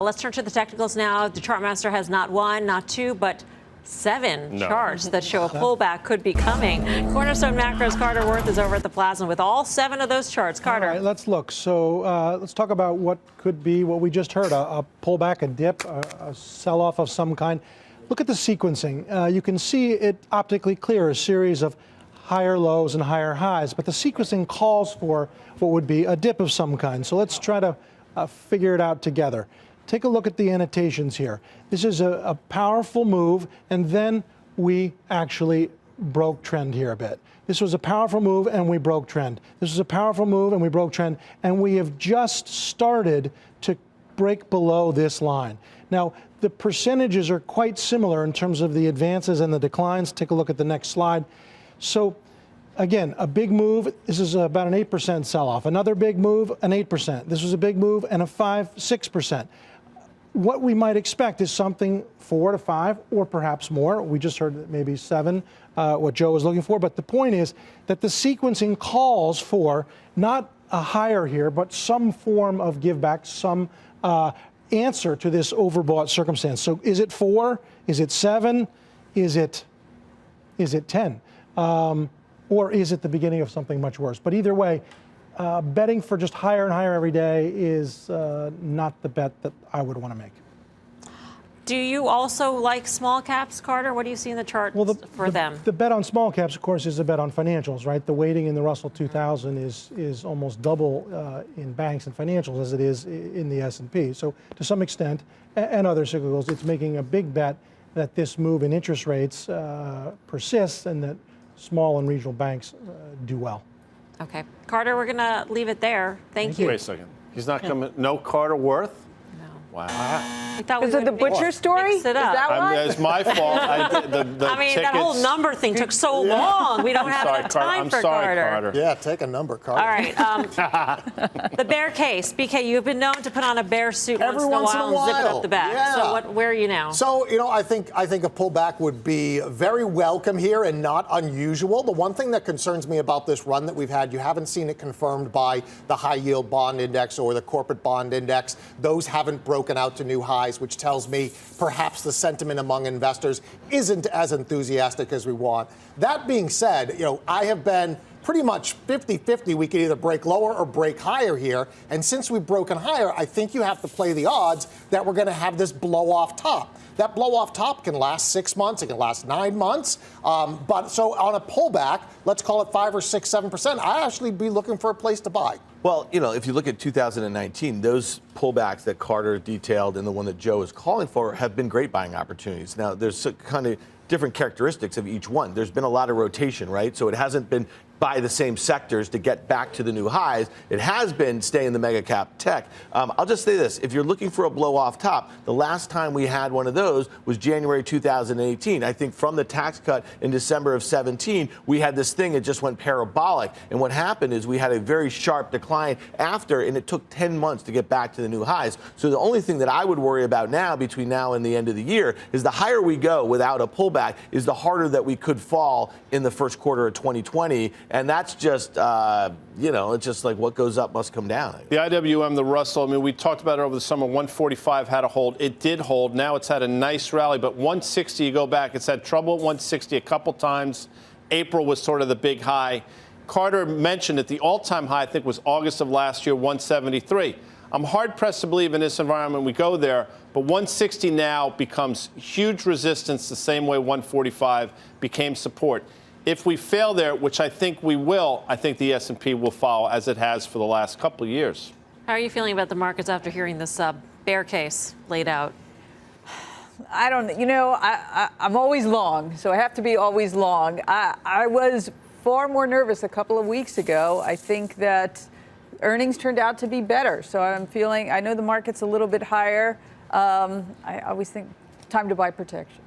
Let's turn to the technicals now. The chart master has not one, not two, but seven charts that show a pullback could be coming. Cornerstone Macro's Carter Worth is over at the Plaza with all seven of those charts. Carter. All right, let's look. So let's talk about what could be what we just heard, a pullback, a dip, a sell-off of some kind. Look at the sequencing. You can see it optically clear, a series of higher lows and higher highs, but the sequencing calls for what would be a dip of some kind. So let's try to figure it out together. Take a look at the annotations here. This is a powerful move, and then we actually broke trend here a bit. This was a powerful move, and we broke trend. This was a powerful move, and we broke trend, and we have just started to break below this line. Now, the percentages are quite similar in terms of the advances and the declines. Take a look at the next slide. So, again, a big move. This is about an 8% sell-off. Another big move, an 8%. This was a big move and a 6%. What we might expect is something 4 to 5 or perhaps more. We just heard that maybe 7, what Joe was looking for. But the point is that the sequencing calls for not a higher here, but some form of give back, some answer to this overbought circumstance. So is it 4? Is it 7? Is it 10? Or is it the beginning of something much worse? But either way, betting for just higher and higher every day is not the bet that I would want to make. Do you also like small caps, Carter? What do you see in the chart for them? The bet on small caps, of course, is a bet on financials, right? The weighting in the Russell 2000 is almost double in banks and financials as it is in the S&P. So to some extent, and other cyclicals, it's making a big bet that this move in interest rates persists and that small and regional banks do well. Okay. Carter, we're going to leave it there. Thank you. Wait a second. He's not coming. No Carter Worth? No. Wow. Is it the butcher story? Is that why? It's my fault. That whole number thing took so long. We don't have enough time for Carter. Yeah, take a number, Carter. All right. The bear case. BK, you've been known to put on a bear suit once in a while and zip it up the back. Yeah. So where are you now? So, I think a pullback would be very welcome here and not unusual. The one thing that concerns me about this run that we've had, you haven't seen it confirmed by the high yield bond index or the corporate bond index. Those haven't broken out to new highs, which tells me perhaps the sentiment among investors isn't as enthusiastic as we want. That being said, I have been pretty much 50-50. We could either break lower or break higher here. And since we've broken higher, I think you have to play the odds that we're going to have this blow off top. That blow off top can last 6 months. It can last 9 months. But so on a pullback, let's call it 5 or 6, 7%, I actually be looking for a place to buy. Well, if you look at 2019, those pullbacks that Carter detailed and the one that Joe is calling for have been great buying opportunities. Now, there's kind of different characteristics of each one. There's been a lot of rotation, right? So it hasn't been buy the same sectors to get back to the new highs. It has been stay in the mega cap tech. I'll just say this. If you're looking for a blow off top, the last time we had one of those was January 2018. I think from the tax cut in December of 17, we had this thing that just went parabolic. And what happened is we had a very sharp decline after, and it took 10 months to get back to the new highs. So the only thing that I would worry about now between now and the end of the year is the higher we go without a pullback is the harder that we could fall in the first quarter of 2020. And that's just, it's just like what goes up must come down. The IWM, the Russell, we talked about it over the summer. 145 had a hold. It did hold. Now it's had a nice rally. But 160, you go back, it's had trouble at 160 a couple times. April was sort of the big high. Carter mentioned that the all-time high, I think, was August of last year, 173. I'm hard-pressed to believe in this environment we go there, but 160 now becomes huge resistance the same way 145 became support. If we fail there, which I think we will, I think the S&P will follow as it has for the last couple of years. How are you feeling about the markets after hearing this bear case laid out? I don't, I'm always long, so I have to be always long. I was far more nervous a couple of weeks ago. I think that earnings turned out to be better. So I know the market's a little bit higher. I always think time to buy protection.